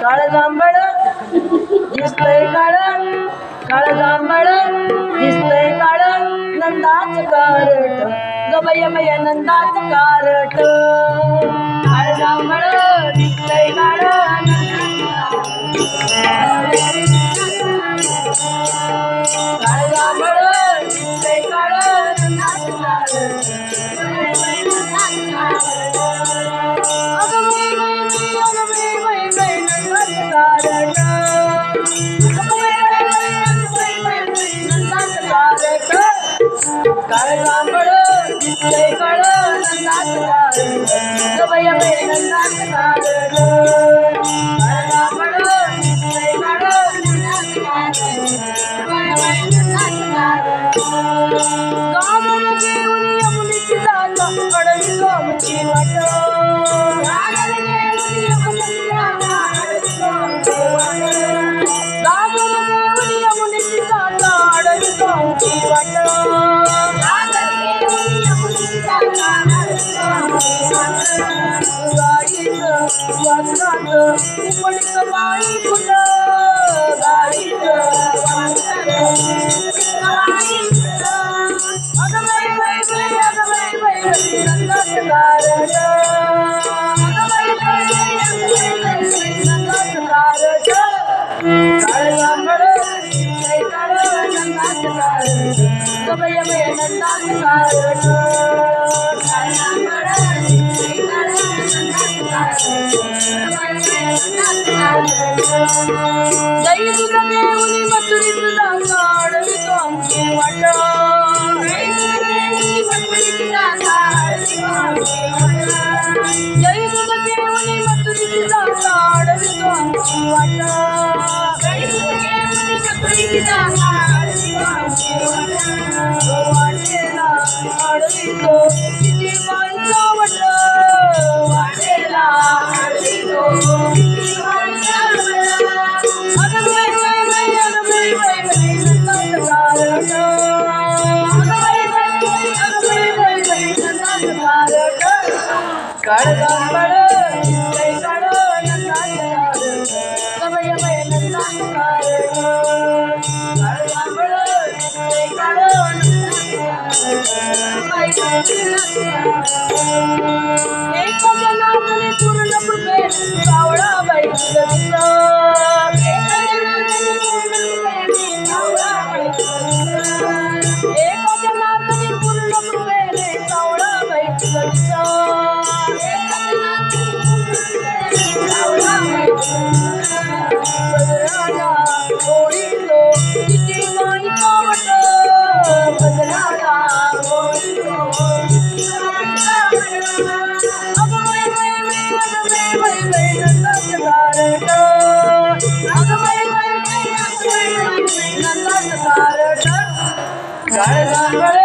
काळ जांभळ दिसतंय काळ, काळ जांभळ दिसतंय काळ, नंदाच कारट गबय बय नंदाच कारट. काळ जांभळ दिसतंय काळ, काळ जांभळ दिसतंय काळ, नंदाच कारट. काळ जांभळ दिसतंय काळ, नंदाच कारट गबय बय नंदाच कारट. काळ जांभळ दिसतंय काळ, नंदाच कारट गबय बय नंदाच कारट. गावाला घेऊन यमुनेची जाता अडवितो आमची वाट. गावाला घेऊन यमुनेची जाता अडवितो आमची वाट. गावाला घेऊन यमुनेची जाता अडवितो आमची वाट. गाईचं वासराचं उपडीच बाई फुलं, गाईचं वासराचं बाई फुलं. अगं बाई बाई बाई, अगं बाई बाई बाई नंदाच कारट. अगं बाई बाई बाई, अगं बाई बाई नंदाच कारट. काळ जांभळ दिसतंय काळ, नंदाच कारट गबय बय नंदाच कारट. काळ जांभळ दिसतंय काळ, नंदाच कारट गबय बय नंदाच कारट. दही दूध घेऊन मथुरीत जाता अडवितो आमची वाट. दही दूध घेऊन मथुरीत जाता अडवितो आमची वाट. दही दूध घेऊन मथुरीत जाता अडवितो आमची वाट. दही दूध घेऊन मथुरीत जाता अडवितो आमची वाट. वाटेला अडवितो किती माणसा वट. वाटेला अडवितो किती माणसा वट. अगं बाई बाई बाई, अगं बाई बाई बाई नंदाच कारट. अगं बाई बाई बाई, अगं बाई बाई बाई नंदाच कारट. काळ जांभळ दिसतंय काळ, नंदाच कारट गबय बय नंदाच कारट. काळ जांभळ दिसतंय काळ, एका जनार्दनी पूर्ण कृपे सावळाबाई जगत. एका जनार्दनी पूर्ण कृपेने सावळाबाई जगत. एका जनार्दनी पूर्ण कृपेने सावळाबाई जगत. एका जनार्दनी पूर्ण कृपेने सावळाबाई जगत. बदलाला ओढीतो किती माईचा वट. बदलाला ओढीतो किती माईचा वट. अगं बाई बाई बाई, अगं बाई बाई बाई नंदाच कारट. अगं बाई बाई बाई, अगं बाई बाई बाई नंदाच कारट. काळ जांभळ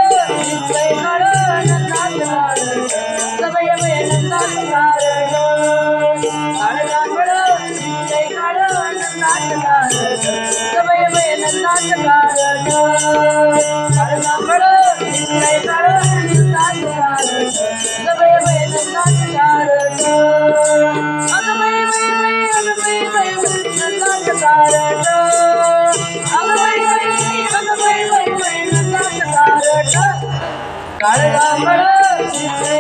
दिसतंय काळ, नंदाच कारट गबय बय नंदाच कारट. काळ जांभळ दिसतंय काळ, नंदाच कारट गबय बय नंदाच कारट. काळ जांभळ दिसतंय काळ, नंदाच कारट गबय बय नंदाच कारट. अगं बाई बाई बाई, अगं बाई बाई बाई नंदाच कारट. अगं बाई बाई बाई, अगं बाई बाई बाई नंदाच कारट. काळ जांभळ दिसतंय